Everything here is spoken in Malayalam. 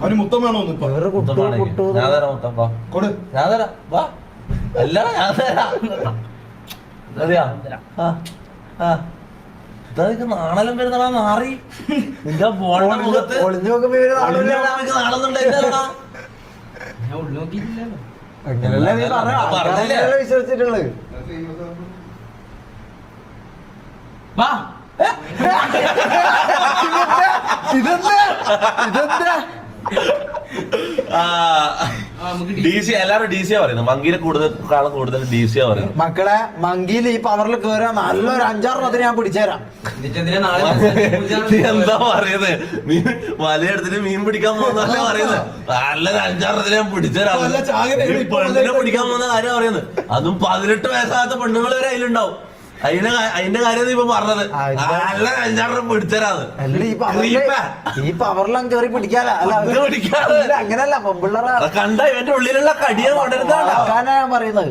അവന് മുത്തം വേണോ? ഞാൻ തരാം മുത്തം. കൊടു. ഞാൻ തരാം. വാ. അല്ല ഞാൻ തരാം. അറിയാ നാണലും വരുന്നടാ മാറി. നിന്റെ ഫോണിന്റെ മുഖത്ത് നാളെന്നുണ്ടായിട്ടാ വിശ്വസിച്ചിട്ടുള്ളത്. എല്ലാരും DC യാ പറയുന്നത്. മങ്കിയില് കൂടുതൽ DC യാ പറയുന്നത്. മക്കളെ മങ്കിയിൽ ഈ പവറിൽ കേറാൻ നല്ലൊരു 5-6 ഞാൻ പിടിച്ചുതരാം. എന്താ പറയുന്നത്? മീൻ വലയെടുത്തിട്ട് മീൻ പിടിക്കാൻ പോകുന്നല്ലേ പറയുന്നത്. നല്ലൊരു 5-6 ഞാൻ പിടിച്ചുതരാം. പെണ്ണിനെ പിടിക്കാൻ പോകുന്ന കാര്യം പറയുന്നത്. അതും 18 വയസ്സാകാത്ത പെണ്ണുങ്ങൾ വരെ അതിലുണ്ടാവും. അതിന്റെ കാര്യം ഇപ്പൊ പറഞ്ഞത്. നല്ല 5-6 പിടിച്ചരാത്. ഈ പവറിലും കേറി പിടിക്കാല. അങ്ങനല്ല പെൺപിള്ളേരെ കണ്ട ഇവന്റെ ഉള്ളിലുള്ള കടിയെ കൊണ്ടുവരുന്നതാണ് ഞാൻ പറയുന്നത്.